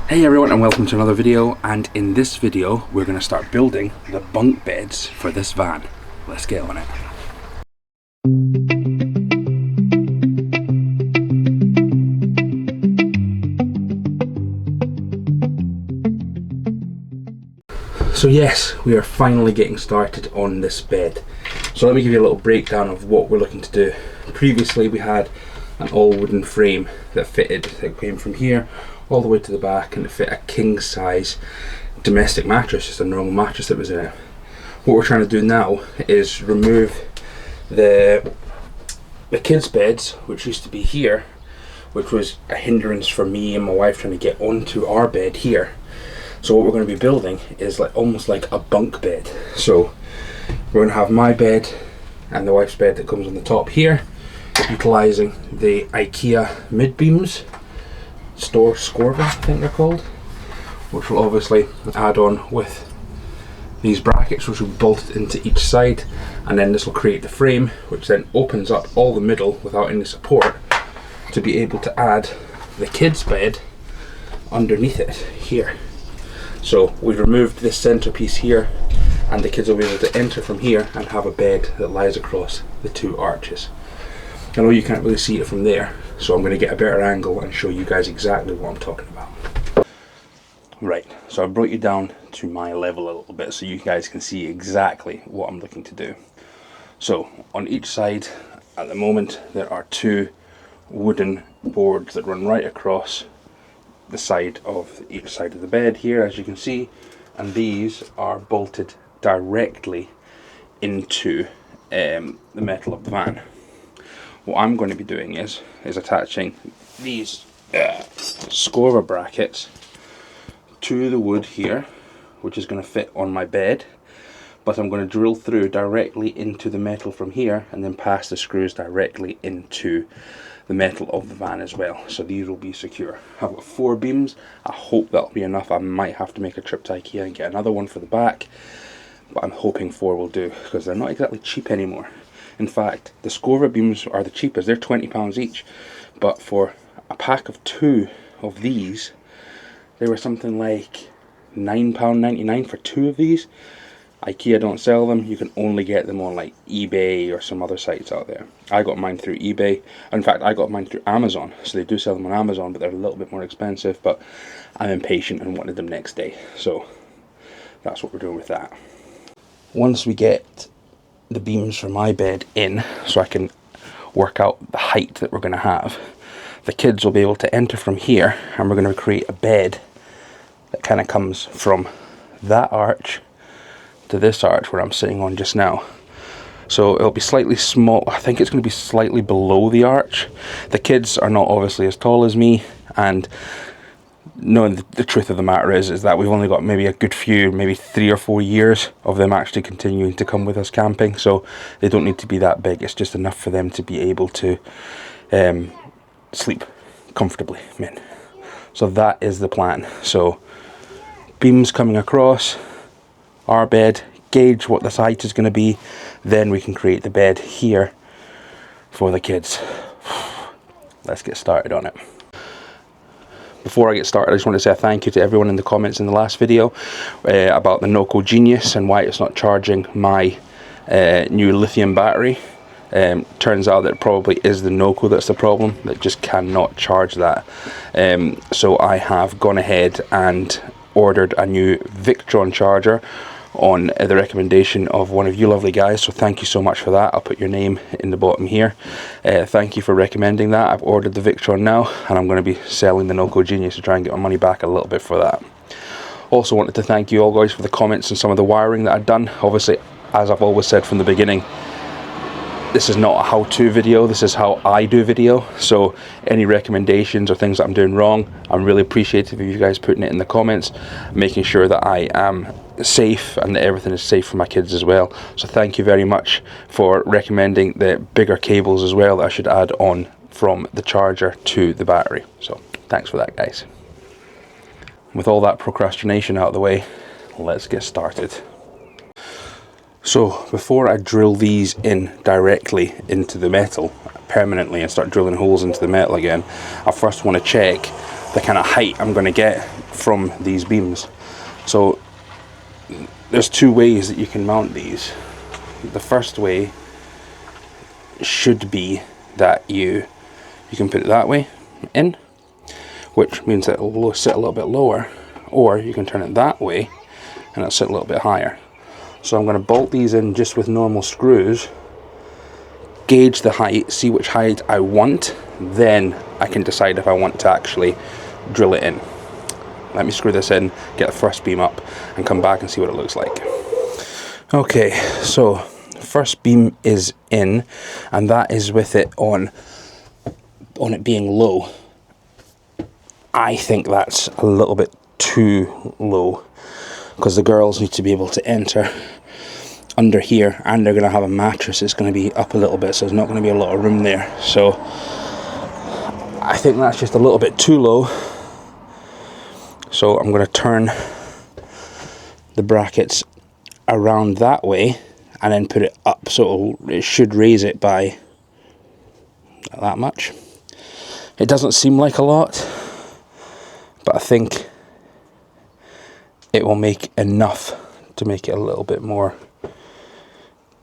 Hey everyone, and welcome to another video. And in this video we're going to start building the bunk beds for this van. Let's get on it. So yes, we are finally getting started on this bed. So let me give you a little breakdown of what we're looking to do. Previously we had an all wooden frame that came from here all the way to the back, and it fit a king size domestic mattress, just a normal mattress that was in it. What we're trying to do now is remove the kids' beds, which used to be here, which was a hindrance for me and my wife trying to get onto our bed here. So what we're going to be building is almost like a bunk bed. So we're going to have my bed and the wife's bed that comes on the top here, utilising the IKEA mid beams, Skorva I think they're called, which will obviously add on with these brackets which will be bolted into each side, and then this will create the frame which then opens up all the middle without any support to be able to add the kids' bed underneath it here. So we've removed this centerpiece here, and the kids will be able to enter from here and have a bed that lies across the two arches. I know you can't really see it from there, so I'm going to get a better angle and show you guys exactly what I'm talking about. Right, so I brought you down to my level a little bit so you guys can see exactly what I'm looking to do. So on each side at the moment there are two wooden boards that run right across the side of each side of the bed here, as you can see, and these are bolted directly into the metal of the van. What I'm going to be doing is attaching these Skorva brackets to the wood here, which is going to fit on my bed, but I'm going to drill through directly into the metal from here and then pass the screws directly into the metal of the van as well, so these will be secure. I've got 4 beams. I hope that'll be enough. I might have to make a trip to IKEA and get another one for the back, but I'm hoping 4 will do because they're not exactly cheap anymore. In fact, the Skorva beams are the cheapest. They're £20 each, but for a pack of 2 of these they were something like £9.99 for 2 of these. IKEA don't sell them. You can only get them on like eBay or some other sites out there. I got mine through eBay. In fact, I got mine through Amazon, so they do sell them on Amazon, but they're a little bit more expensive, but I'm impatient and wanted them next day, so that's what we're doing with that. Once we get the beams for my bed in, so I can work out the height that we're going to have, the kids will be able to enter from here, and we're going to create a bed that kind of comes from that arch to this arch where I'm sitting on just now. So it'll be slightly small. I think it's going to be slightly below the arch. The kids are not obviously as tall as me, and no, the truth of the matter is that we've only got maybe a good few, maybe 3 or 4 years of them actually continuing to come with us camping, so they don't need to be that big. It's just enough for them to be able to sleep comfortably in. So that is the plan. So beams coming across our bed, gauge what the height is going to be, then we can create the bed here for the kids. Let's get started on it. Before I get started, I just want to say a thank you to everyone in the comments in the last video about the Noco Genius and why it's not charging my new lithium battery. Turns out that it probably is the Noco that's the problem, that just cannot charge that. So I have gone ahead and ordered a new Victron charger on the recommendation of one of you lovely guys, so thank you so much for that. I'll put your name in the bottom here. Thank you for recommending that. I've ordered the Victron now, and I'm going to be selling the Noco Genius to try and get my money back a little bit for that. Also wanted to thank you all guys for the comments and some of the wiring that I've done. Obviously, as I've always said from the beginning, this is not a how-to video, this is how I do video, so any recommendations or things that I'm doing wrong, I'm really appreciative of you guys putting it in the comments, making sure that I am safe and that everything is safe for my kids as well. So thank you very much for recommending the bigger cables as well that I should add on from the charger to the battery. So thanks for that, guys. With all that procrastination out of the way, let's get started. So before I drill these in directly into the metal permanently and start drilling holes into the metal again, I first want to check the kind of height I'm going to get from these beams. So there's two ways that you can mount these. The first way should be that you can put it that way in, which means that it'll sit a little bit lower, or you can turn it that way and it'll sit a little bit higher. So I'm going to bolt these in just with normal screws, gauge the height, see which height I want, then I can decide if I want to actually drill it in. Let me screw this in, get the first beam up, and come back and see what it looks like. Okay, so first beam is in, and that is with it on it being low. I think that's a little bit too low, because the girls need to be able to enter under here, and they're going to have a mattress. It's going to be up a little bit, so there's not going to be a lot of room there. So I think that's just a little bit too low. So I'm going to turn the brackets around that way and then put it up, so it should raise it by that much. It doesn't seem like a lot, but I think it will make enough to make it a little bit more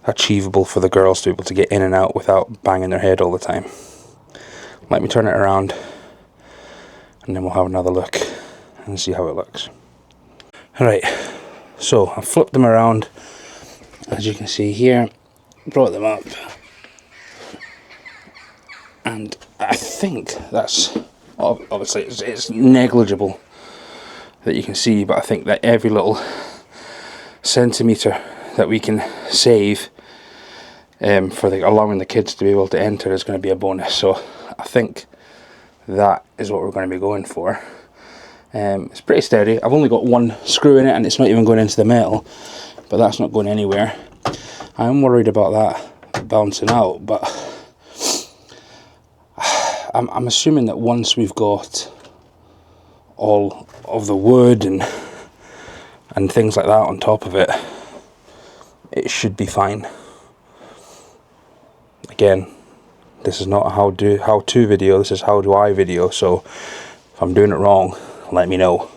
achievable for the girls to be able to get in and out without banging their head all the time. Let me turn it around and then we'll have another look and see how it looks. Alright, so I flipped them around, as you can see here, brought them up, and I think that's, obviously it's negligible that you can see, but I think that every little centimetre that we can save for allowing the kids to be able to enter is going to be a bonus. So I think that is what we're going to be going for. It's pretty steady. I've only got one screw in it and it's not even going into the metal, but that's not going anywhere. I'm worried about that bouncing out, but I'm assuming that once we've got all of the wood and things like that on top of it, it should be fine. Again, this is not a how-to video, this is how do I video, so if I'm doing it wrong, let me know.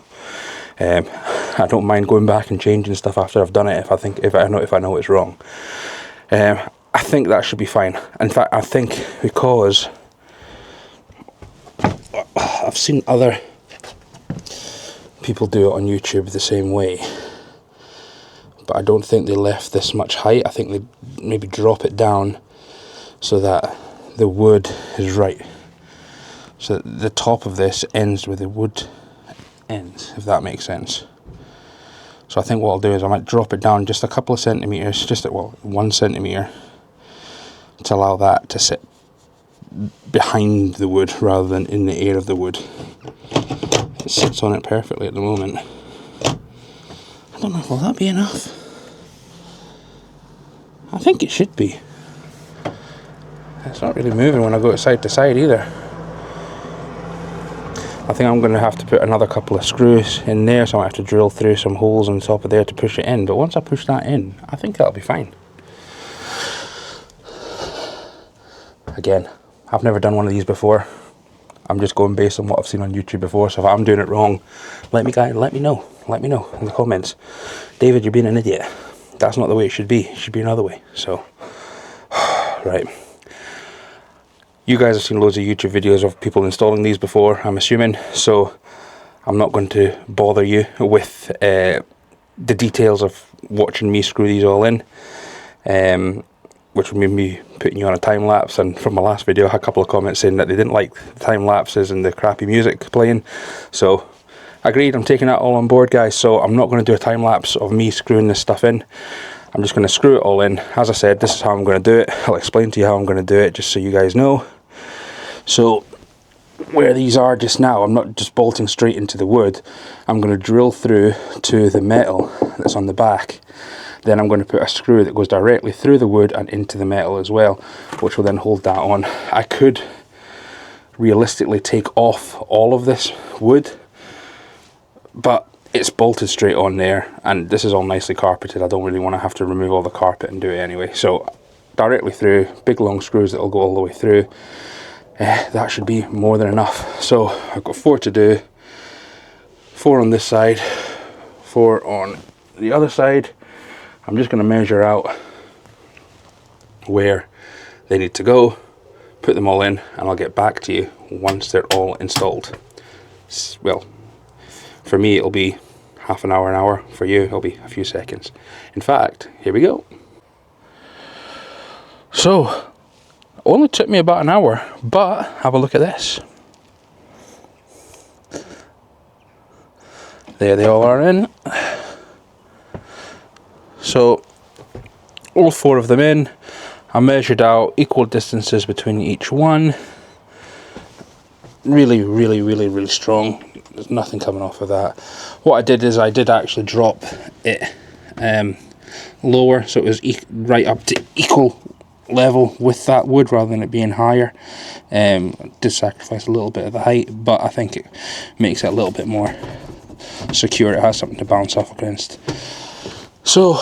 I don't mind going back and changing stuff after I've done it if I know it's wrong. I think that should be fine. In fact, I think because I've seen other people do it on YouTube the same way, but I don't think they left this much height. I think they maybe drop it down so that the wood is right, so the top of this ends where the wood ends, if that makes sense. So I think what I'll do is I might drop it down just a couple of centimetres, just at 1 centimetre, to allow that to sit behind the wood rather than in the air of the wood. It sits on it perfectly at the moment. I don't know, will that be enough? I think it should be. It's not really moving when I go side to side either. I think I'm going to have to put another couple of screws in there, so I might have to drill through some holes on top of there to push it in. But once I push that in, I think that'll be fine. Again, I've never done one of these before. I'm just going based on what I've seen on YouTube before, so if I'm doing it wrong, let me know in the comments. David, you're being an idiot. That's not the way it should be. It should be another way. So, right. You guys have seen loads of YouTube videos of people installing these before, I'm assuming, so I'm not going to bother you with the details of watching me screw these all in, which would mean me putting you on a time lapse. And from my last video I had a couple of comments saying that they didn't like the time lapses and the crappy music playing, so agreed, I'm taking that all on board, guys. So I'm not going to do a time lapse of me screwing this stuff in. I'm just going to screw it all in. As I said, this is how I'm going to do it. I'll explain to you how I'm going to do it just so you guys know. So where these are just now, I'm not just bolting straight into the wood. I'm going to drill through to the metal that's on the back. Then I'm going to put a screw that goes directly through the wood and into the metal as well, which will then hold that on. I could realistically take off all of this wood, but it's bolted straight on there, and this is all nicely carpeted. I don't really want to have to remove all the carpet and do it anyway. So directly through, big long screws that will go all the way through. that should be more than enough. So I've got 4 to do, 4 on this side, 4 on the other side. I'm just going to measure out where they need to go, put them all in, and I'll get back to you once they're all installed. Well, for me it'll be half an hour, for you it'll be a few seconds. In fact, here we go. So, only took me about an hour, but have a look at this. There they all are in. So, all 4 of them in. I measured out equal distances between each one. Really strong. There's nothing coming off of that. What I did is I did actually drop it lower, so it was right up to equal level with that wood rather than it being higher. Did sacrifice a little bit of the height, but I think it makes it a little bit more secure. It has something to bounce off against. So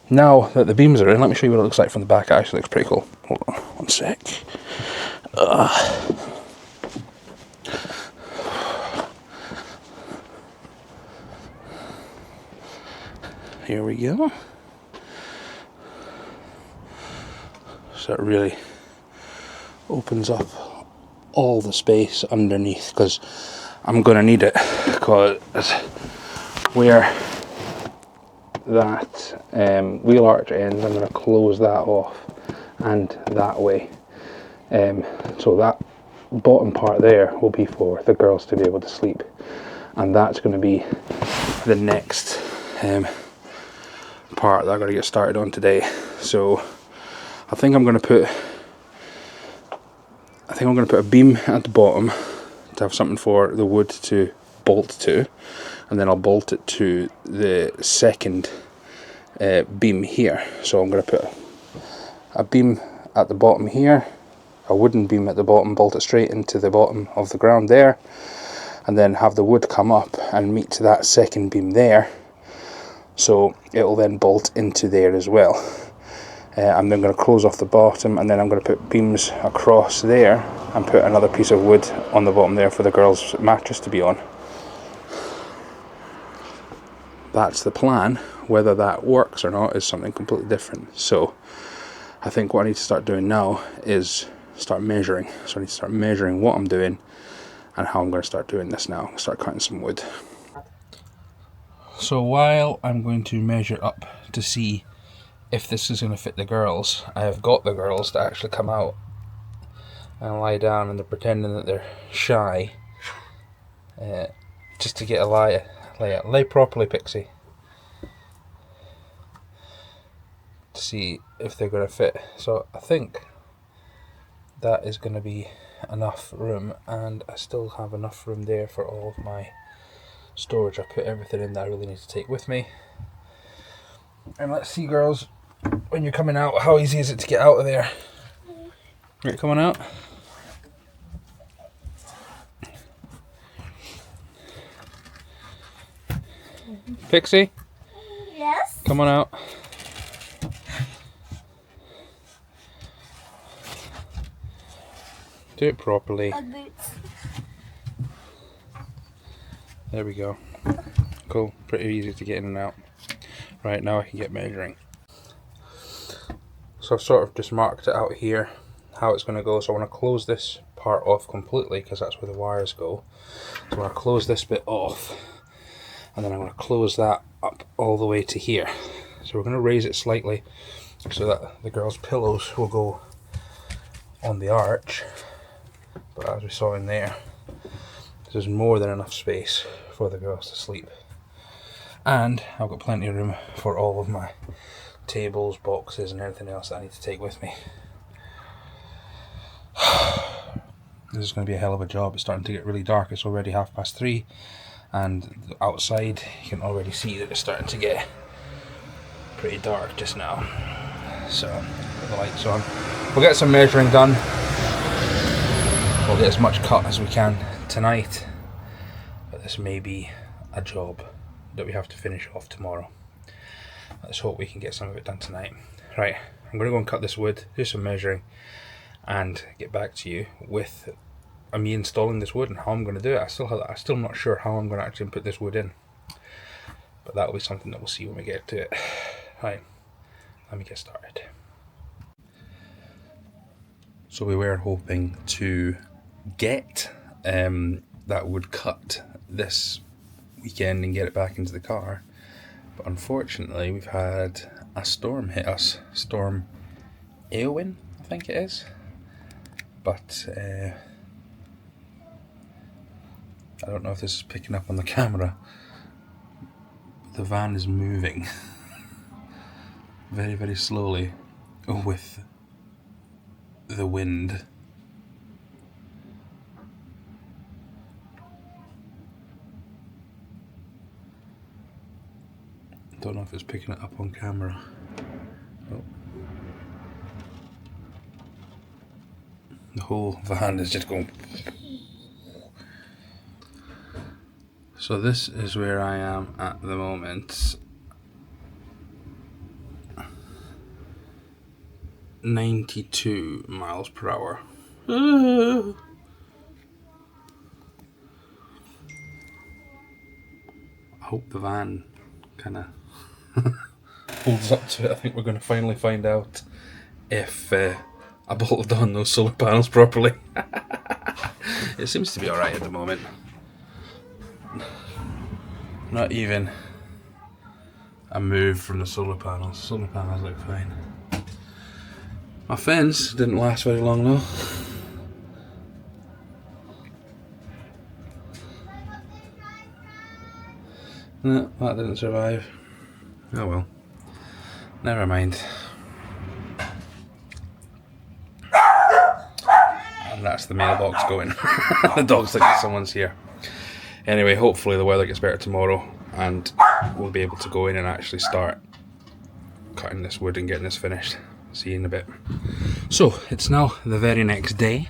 now that the beams are in, let me show you what it looks like from the back. It actually looks pretty cool. Hold on one sec. Here we go. So it really opens up all the space underneath, because I'm going to need it, because where that wheel arch ends, I'm going to close that off and that way. So that bottom part there will be for the girls to be able to sleep, and that's going to be the next part that I'm going to get started on today. So I think I'm going to put a beam at the bottom to have something for the wood to bolt to, and then I'll bolt it to the second beam here. So I'm going to put a beam at the bottom here, a wooden beam at the bottom, bolt it straight into the bottom of the ground there, and then have the wood come up and meet to that second beam there, so it'll then bolt into there as well. I'm then going to close off the bottom, and then I'm going to put beams across there and put another piece of wood on the bottom there for the girls' mattress to be on. That's the plan. Whether that works or not is something completely different. So I think what I need to start doing now is start measuring. So I need to start measuring what I'm doing and how I'm going to start doing this now. Start cutting some wood. So while I'm going to measure up to see if this is going to fit the girls, I have got the girls to actually come out and lie down, and they're pretending that they're shy, just to get a lay properly, Pixie, to see if they're going to fit. So I think that is going to be enough room, and I still have enough room there for all of my storage. I put everything in that I really need to take with me. And let's see, girls, when you're coming out, how easy is it to get out of there? Right, coming out. Pixie? Yes? Come on out. Do it properly. My boots. There we go. Cool. Pretty easy to get in and out. Right, now I can get measuring. So I've sort of just marked it out here, how it's going to go. So I want to close this part off completely, because that's where the wires go. So I'm going to close this bit off, and then I'm going to close that up all the way to here. So we're going to raise it slightly so that the girls' pillows will go on the arch. But as we saw in there, there's more than enough space for the girls to sleep. And I've got plenty of room for all of my tables, boxes and everything else that I need to take with me. This is going to be a hell of a job. It's starting to get really dark. It's already 3:30, and outside you can already see that it's starting to get pretty dark just now. So put the lights on. We'll get some measuring done. We'll get as much cut as we can tonight, but this may be a job that we have to finish off tomorrow. Let's hope we can get some of it done tonight. Right, I'm going to go and cut this wood, do some measuring, and get back to you with me installing this wood and how I'm going to do it. I'm still not sure how I'm going to actually put this wood in, but that'll be something that we'll see when we get to it. Right, let me get started. So we were hoping to get that wood cut this weekend and get it back into the car, but unfortunately we've had a storm hit us. Storm Eowyn, I think it is. But I don't know if this is picking up on the camera. The van is moving very, very slowly with the wind. Don't know if it's picking it up on camera. Oh. The whole van is just going. So this is where I am at the moment. 92 miles per hour. I hope the van kind of holds up to it. I think we're going to finally find out if I bolted on those solar panels properly. It seems to be alright at the moment. Not even a move from the solar panels. Solar panels look fine. My fence didn't last very long though. No, that didn't survive. Oh well. Never mind. And that's the mailbox going. The dog's like someone's here. Anyway, hopefully the weather gets better tomorrow and we'll be able to go in and actually start cutting this wood and getting this finished. See you in a bit. So it's now the very next day.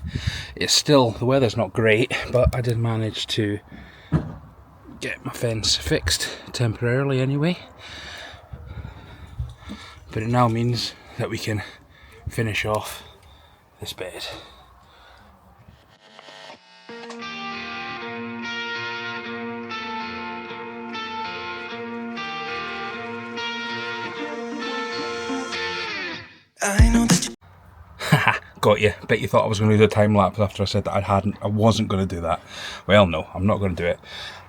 It's still, the weather's not great, but I did manage to get my fence fixed temporarily anyway. But it now means that we can finish off this bed. I know that you got you. Bet you thought I was going to do the time lapse after I said that I wasn't going to do that. Well, no, I'm not going to do it.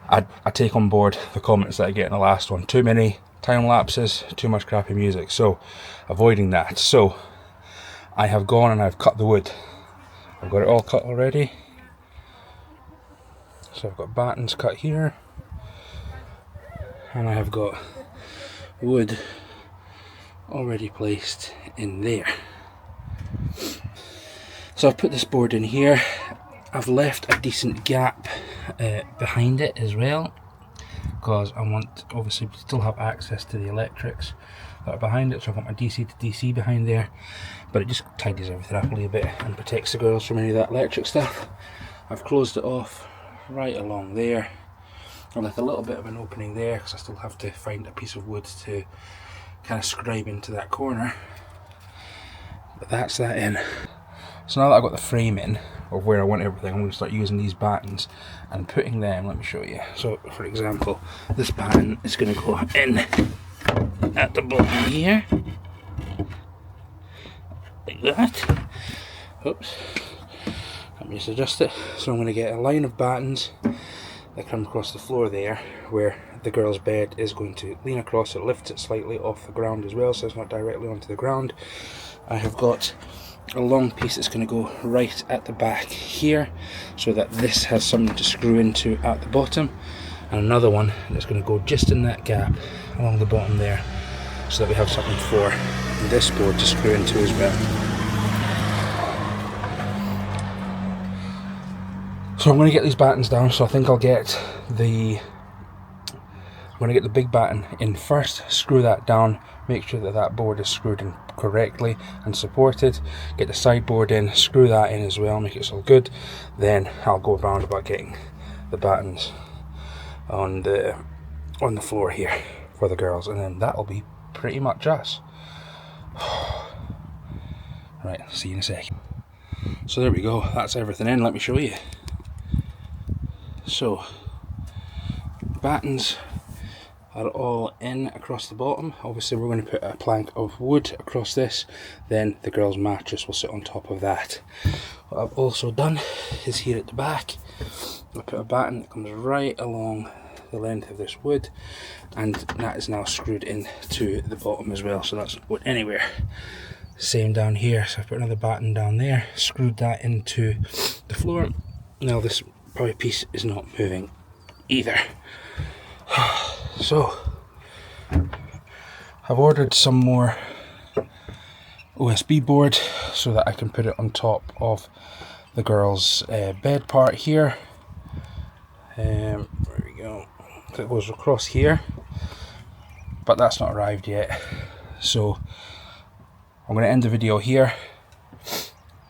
I take on board the comments that I get in the last one. Too many time lapses, too much crappy music. So, avoiding that. So, I have gone and I've cut the wood. I've got it all cut already. So I've got battens cut here. And I have got wood already placed in there. So I've put this board in here. I've left a decent gap behind it as well, because I want obviously to still have access to the electrics that are behind it. So I've got my DC to DC behind there, but it just tidies everything up a little bit and protects the girls from any of that electric stuff. I've closed it off right along there. I left a little bit of an opening there because I still have to find a piece of wood to kind of scribe into that corner, but that's that in. So now that I've got the frame in of where I want everything, I'm going to start using these battens and putting them, let me show you. So for example, this batten is going to go in at the bottom here, like that. Oops, let me just adjust it. So I'm going to get a line of battens that come across the floor there, where the girl's bed is going to lean across. It lifts it slightly off the ground as well, so it's not directly onto the ground. I have got a long piece that's going to go right at the back here, so that this has something to screw into at the bottom, and another one that's going to go just in that gap along the bottom there, so that we have something for this board to screw into as well. So I'm going to get these battens down. So I think I'll get the big batten in first, screw that down, make sure that that board is screwed in correctly and supported, get the sideboard in, screw that in as well, make it all good. Then I'll go around about getting the battens on the floor here for the girls, and then that'll be pretty much us. Right, see you in a second. So there we go, that's everything in. Let me show you. So battens are all in across the bottom. Obviously we're going to put a plank of wood across this, then the girls' mattress will sit on top of that. What I've also done is here at the back, I put a batten that comes right along the length of this wood, and that is now screwed into the bottom as well, so that's not going anywhere. Same down here, so I've put another batten down there, screwed that into the floor. Now this power piece is not moving either. So I've ordered some more OSB board so that I can put it on top of the girls' bed part here. There we go. It goes across here, but that's not arrived yet. So I'm going to end the video here.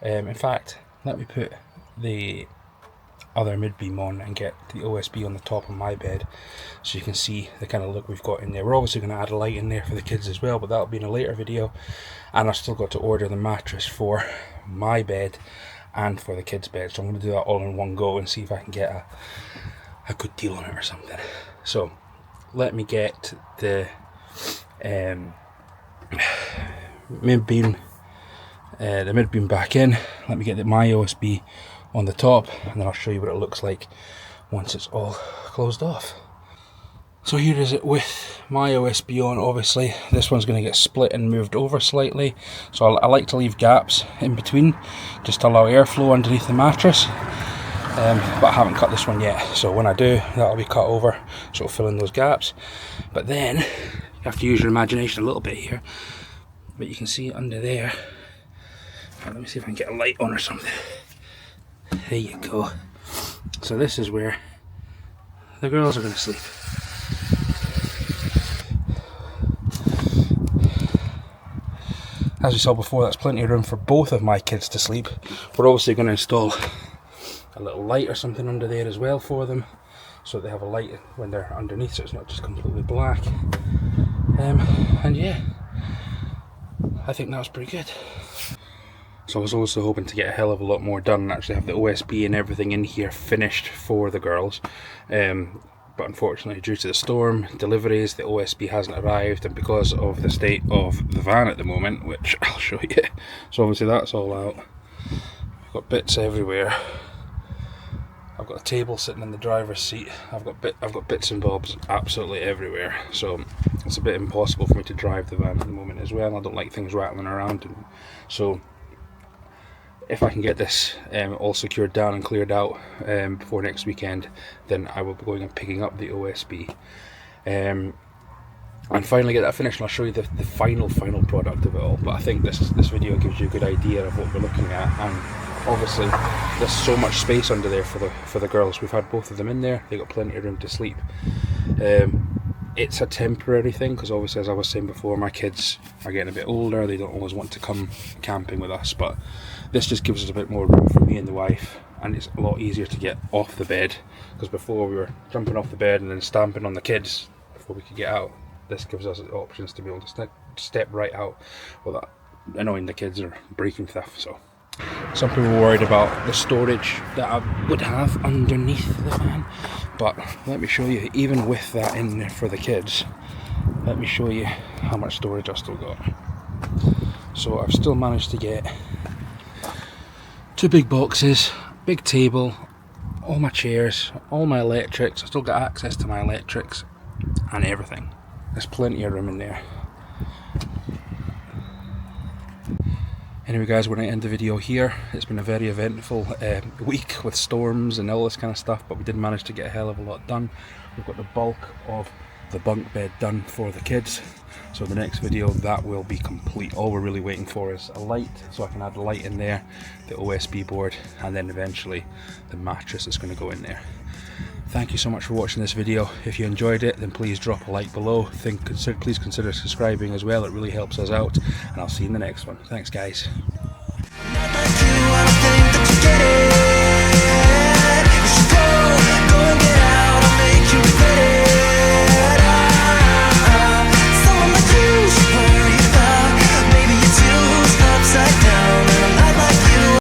In fact, let me put the other mid-beam on and get the OSB on the top of my bed so you can see the kind of look we've got in there. We're obviously going to add a light in there for the kids as well, but that'll be in a later video. And I've still got to order the mattress for my bed and for the kids' bed, so I'm going to do that all in one go and see if I can get a good deal on it or something. So let me get the mid-beam back in. Let me get my OSB on the top, and then I'll show you what it looks like once it's all closed off. So here is it with my OSB on. Obviously this one's going to get split and moved over slightly, so I like to leave gaps in between just to allow airflow underneath the mattress, but I haven't cut this one yet, so when I do, that'll be cut over so it'll fill in those gaps. But then you have to use your imagination a little bit here, but you can see under there. Let me see if I can get a light on or something. There you go. So this is where the girls are going to sleep. As we saw before, that's plenty of room for both of my kids to sleep. We're obviously going to install a little light or something under there as well for them, so that they have a light when they're underneath, so it's not just completely black. And yeah, I think that was pretty good. So I was also hoping to get a hell of a lot more done and actually have the OSB and everything in here finished for the girls. But unfortunately, due to the storm, deliveries, the OSB hasn't arrived, and because of the state of the van at the moment, which I'll show you. So obviously that's all out. I've got bits everywhere. I've got a table sitting in the driver's seat. I've got bits and bobs absolutely everywhere. So it's a bit impossible for me to drive the van at the moment as well. I don't like things rattling around, and so if I can get this all secured down and cleared out before next weekend, then I will be going and picking up the OSB and finally get that finished, and I'll show you the final product of it all. But I think this video gives you a good idea of what we're looking at, and obviously there's so much space under there for the girls. We've had both of them in there, they've got plenty of room to sleep. It's a temporary thing because obviously, as I was saying before, my kids are getting a bit older, they don't always want to come camping with us, but this just gives us a bit more room for me and the wife, and it's a lot easier to get off the bed, because before we were jumping off the bed and then stamping on the kids before we could get out. This gives us options to be able to step right out without annoying the kids or breaking stuff. So some people were worried about the storage that I would have underneath the van, but let me show you, even with that in there for the kids, let me show you how much storage I've still got. So I've still managed to get 2 big boxes, big table, all my chairs, all my electrics. I've still got access to my electrics and everything. There's plenty of room in there. Anyway guys, we're going to end the video here. It's been a very eventful week with storms and all this kind of stuff, but we did manage to get a hell of a lot done. We've got the bulk of the bunk bed done for the kids, so the next video that will be complete. All we're really waiting for is a light, so I can add the light in there, the OSB board, and then eventually the mattress is going to go in there. Thank you so much for watching this video. If you enjoyed it, then please drop a like below. Please consider subscribing as well, it really helps us out, and I'll see you in the next one. Thanks guys.